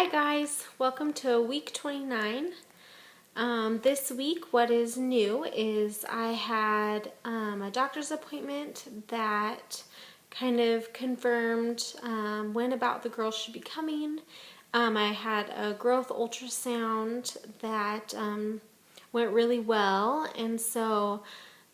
Hi guys, welcome to week 29. This week what is new is I had a doctor's appointment that kind of confirmed when about the girl should be coming. I had a growth ultrasound that went really well, and so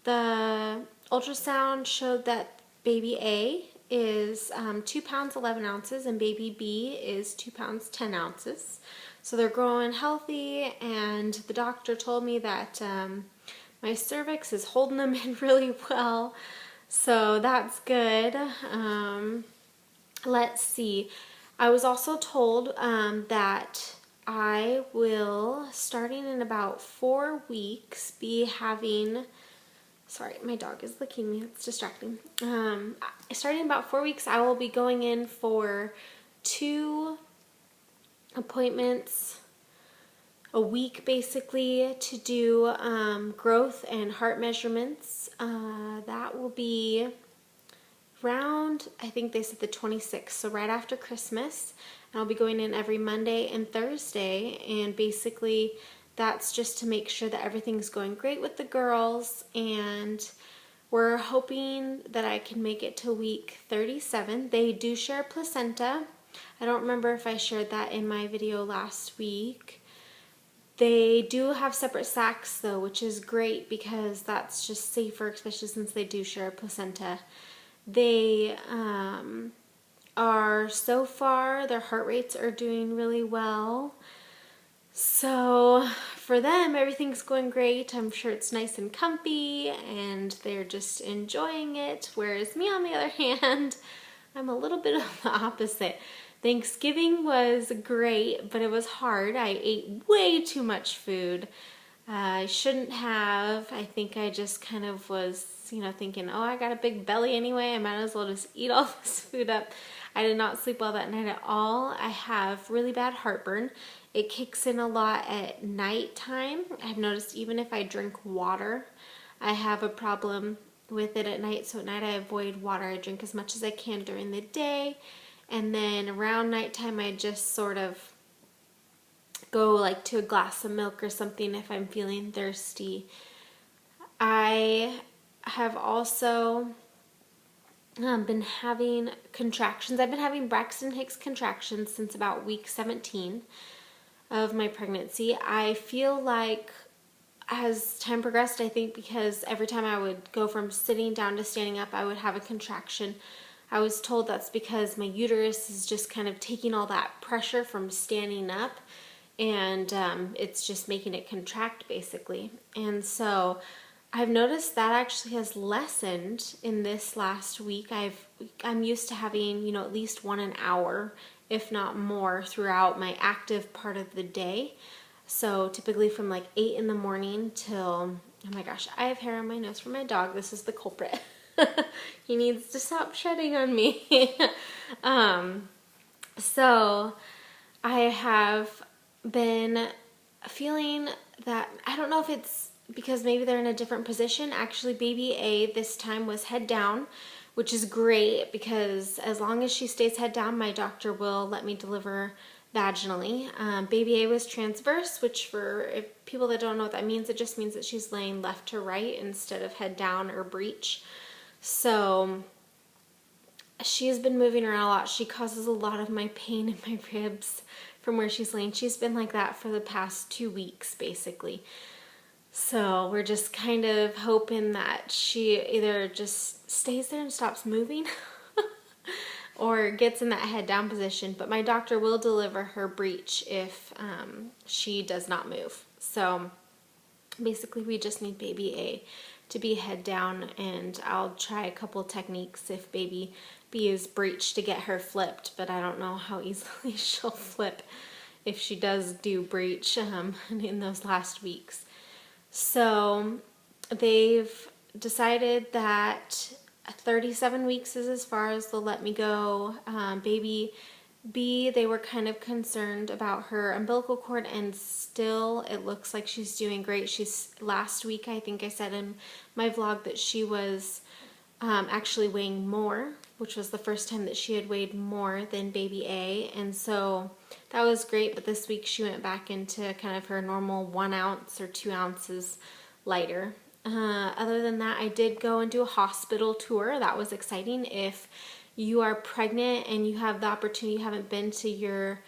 the ultrasound showed that baby A is 2 pounds 11 ounces and baby B is 2 pounds 10 ounces. So they're growing healthy, and the doctor told me that my cervix is holding them in really well, so that's good. Let's see. I was also told that I will, starting in about 4 weeks, be having, sorry, my dog is licking me, it's distracting. Starting in about 4 weeks, I will be going in for 2 appointments a week, basically, to do growth and heart measurements. That will be around, I think they said the 26th, so right after Christmas. And I'll be going in every Monday and Thursday, and basically that's just to make sure that everything's going great with the girls, and we're hoping that I can make it to week 37. They do share placenta. I don't remember if I shared that in my video last week. They do have separate sacs though, which is great because that's just safer, especially since they do share a placenta. They are, so far, their heart rates are doing really well. So for them, everything's going great. I'm sure it's nice and comfy and they're just enjoying it. Whereas me, on the other hand, I'm a little bit of the opposite. Thanksgiving was great, but it was hard. I ate way too much food. I shouldn't have. I think I just kind of was, thinking, oh, I got a big belly anyway. I might as well just eat all this food up. I did not sleep well that night at all. I have really bad heartburn. It kicks in a lot at nighttime. I've noticed even if I drink water, I have a problem with it at night. So at night I avoid water. I drink as much as I can during the day. And then around nighttime I just sort of go like to a glass of milk or something if I'm feeling thirsty. I have also been having contractions. I've been having Braxton Hicks contractions since about week 17 of my pregnancy. I feel like as time progressed, I think because every time I would go from sitting down to standing up, I would have a contraction. I was told that's because my uterus is just kind of taking all that pressure from standing up, and it's just making it contract basically. And so I've noticed that actually has lessened in this last week. I'm used to having, at least 1 hour, if not more, throughout my active part of the day. So typically from like 8 in the morning till, oh my gosh, I have hair on my nose from my dog. This is the culprit. He needs to stop shedding on me. So I have been feeling that, I don't know if it's because maybe they're in a different position. Actually, baby A this time was head down, which is great because as long as she stays head down, my doctor will let me deliver vaginally. Baby A was transverse, which for people that don't know what that means, it just means that she's laying left to right instead of head down or breech. So she's been moving around a lot. She causes a lot of my pain in my ribs from where she's laying. She's been like that for the past 2 weeks, basically. So we're just kind of hoping that she either just stays there and stops moving or gets in that head down position. But my doctor will deliver her breech if she does not move. So basically we just need baby A to be head down, and I'll try a couple techniques if baby B is breech to get her flipped, but I don't know how easily she'll flip if she does do breech in those last weeks. So they've decided that 37 weeks is as far as they'll let me go. Baby B, they were kind of concerned about her umbilical cord, and still it looks like she's doing great. Last week I think I said in my vlog that she was actually weighing more which was the first time that she had weighed more than baby A. And so that was great. But this week she went back into kind of her normal 1 ounce or 2 ounces lighter. Other than that, I did go and do a hospital tour. That was exciting. If you are pregnant and you have the opportunity, you haven't been to your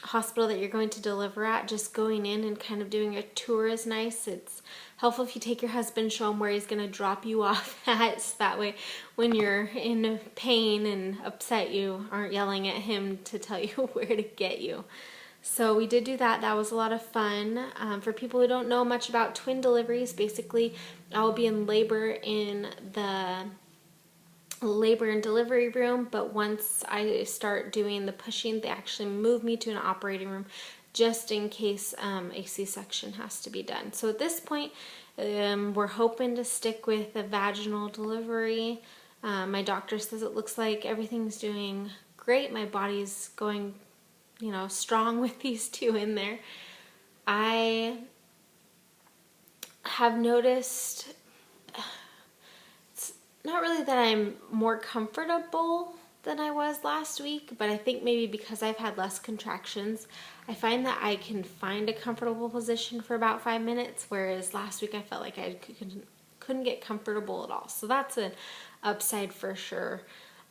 hospital that you're going to deliver at, just going in and kind of doing a tour is nice. It's helpful if you take your husband, show him where he's going to drop you off at, so that way when you're in pain and upset, you aren't yelling at him to tell you where to get you. So we did do that. That was a lot of fun. For people who don't know much about twin deliveries, basically I will be in labor in the labor and delivery room, but once I start doing the pushing, they actually move me to an operating room just in case a C-section has to be done. So at this point, we're hoping to stick with a vaginal delivery. My doctor says it looks like everything's doing great. My body's going, strong with these two in there. I have noticed, it's not really that I'm more comfortable than I was last week, but I think maybe because I've had less contractions, I find that I can find a comfortable position for about 5 minutes, whereas last week I felt like I couldn't get comfortable at all. So that's an upside for sure.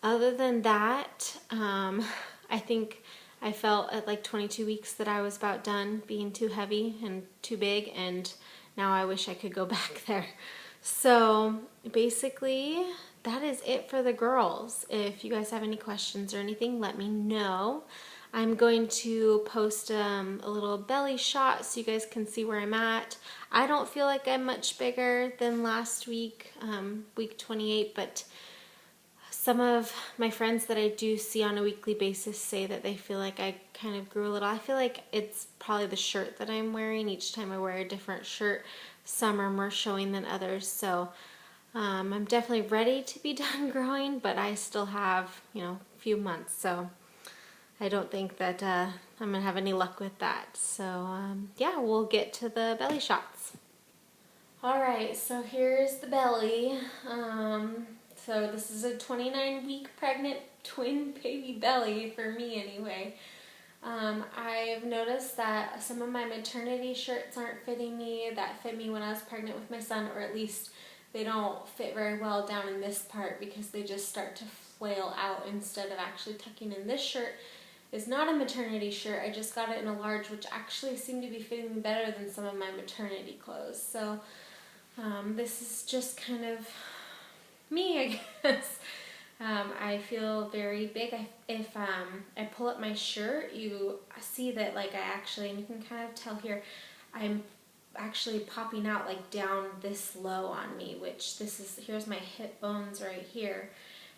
Other than that, I think I felt at like 22 weeks that I was about done being too heavy and too big, and now I wish I could go back there. So basically, that is it for the girls. If you guys have any questions or anything, let me know. I'm going to post a little belly shot so you guys can see where I'm at. I don't feel like I'm much bigger than last week, week 28, but some of my friends that I do see on a weekly basis say that they feel like I kind of grew a little. I feel like it's probably the shirt that I'm wearing. Each time I wear a different shirt, some are more showing than others. So I'm definitely ready to be done growing, but I still have, a few months. So I don't think that I'm going to have any luck with that. So yeah, we'll get to the belly shots. All right, so here's the belly. So this is a 29-week pregnant twin baby belly for me anyway. I've noticed that some of my maternity shirts aren't fitting me that fit me when I was pregnant with my son, or at least they don't fit very well down in this part because they just start to flail out instead of actually tucking in. This shirt is not a maternity shirt. I just got it in a large, which actually seemed to be fitting me better than some of my maternity clothes. So this is just kind of me, I guess. I feel very big. If I pull up my shirt, you see that I actually, and you can kind of tell here, I'm actually popping out down this low on me, which here's my hip bones right here,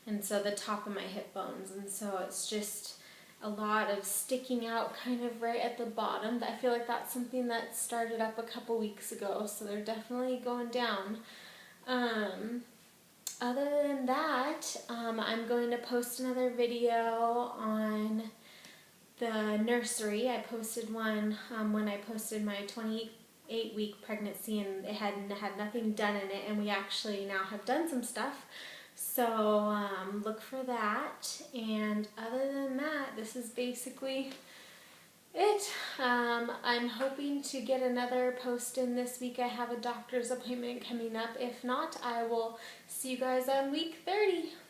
and so the top of my hip bones, and so it's just a lot of sticking out kind of right at the bottom. I feel like that's something that started up a couple weeks ago, so they're definitely going down. Other than that, I'm going to post another video on the nursery. I posted one when I posted my 28-week pregnancy, and it had nothing done in it, and we actually now have done some stuff. So look for that. And other than that, this is basically it. I'm hoping to get another post in this week. I have a doctor's appointment coming up. If not, I will see you guys on week 30.